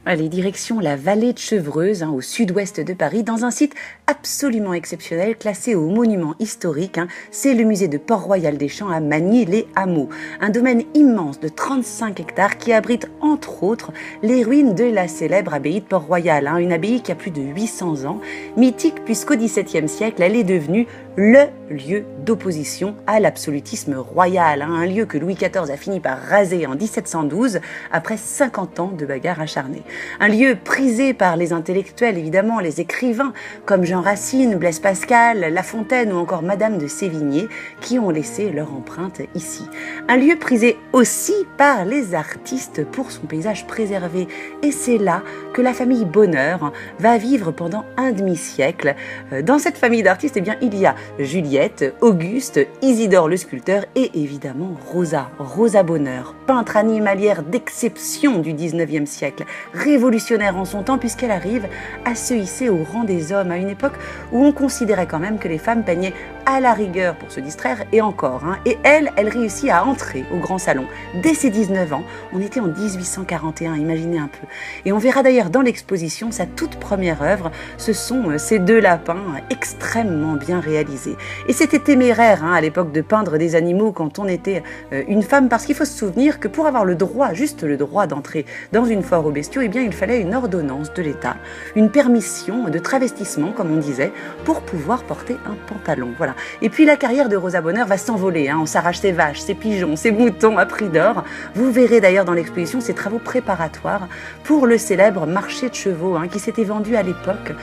Allez, direction la vallée de Chevreuse, au sud-ouest de Paris, dans un site absolument exceptionnel, classé au monument historique. C'est le musée de Port-Royal des Champs à Magny-les-Hameaux. Un domaine immense de 35 hectares qui abrite entre autres les ruines de la célèbre abbaye de Port-Royal. Une abbaye qui a plus de 800 ans, mythique puisqu'au XVIIe siècle, elle est devenue le lieu d'opposition à l'absolutisme royal. Un lieu que Louis XIV a fini par raser en 1712 après 50 ans de bagarres acharnées. Un lieu prisé par les intellectuels, évidemment, les écrivains comme Jean Racine, Blaise Pascal, La Fontaine ou encore Madame de Sévigné qui ont laissé leur empreinte ici. Un lieu prisé aussi par les artistes pour son paysage préservé. Et c'est là que la famille Bonheur va vivre pendant un demi-siècle. Dans cette famille d'artistes, il y a Juliette, Auguste, Isidore le sculpteur et évidemment Rosa Bonheur, peintre animalière d'exception du 19e siècle, révolutionnaire en son temps puisqu'elle arrive à se hisser au rang des hommes à une époque où on considérait quand même que les femmes peignaient à la rigueur pour se distraire et encore. Et elle réussit à entrer au grand salon dès ses 19 ans. On était en 1841, imaginez un peu. Et on verra d'ailleurs dans l'exposition sa toute première œuvre, ce sont ces deux lapins extrêmement bien réalisés. Et c'était téméraire à l'époque de peindre des animaux quand on était une femme, parce qu'il faut se souvenir que pour avoir le droit, juste le droit d'entrer dans une foire aux bestiaux, il fallait une ordonnance de l'État, une permission de travestissement, comme on disait, pour pouvoir porter un pantalon. Voilà. Et puis la carrière de Rosa Bonheur va s'envoler. On s'arrache ses vaches, ses pigeons, ses moutons à prix d'or. Vous verrez d'ailleurs dans l'exposition ses travaux préparatoires pour le célèbre marché de chevaux qui s'était vendu à l'époque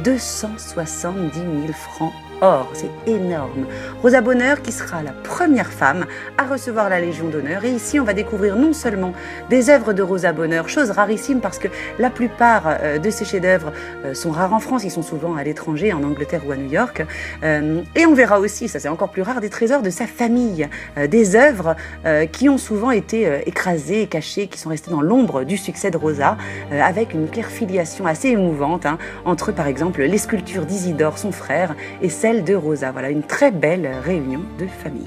270 000 francs. Or, c'est énorme. Rosa Bonheur qui sera la première femme à recevoir la Légion d'honneur. Et ici, on va découvrir non seulement des œuvres de Rosa Bonheur, chose rarissime parce que la plupart de ces chefs-d'œuvre sont rares en France, ils sont souvent à l'étranger, en Angleterre ou à New York. Et on verra aussi, ça c'est encore plus rare, des trésors de sa famille, des œuvres qui ont souvent été écrasées, cachées, qui sont restées dans l'ombre du succès de Rosa, avec une claire filiation assez émouvante entre, par exemple, les sculptures d'Isidore, son frère, et celle de Rosa. Voilà, une très belle réunion de famille.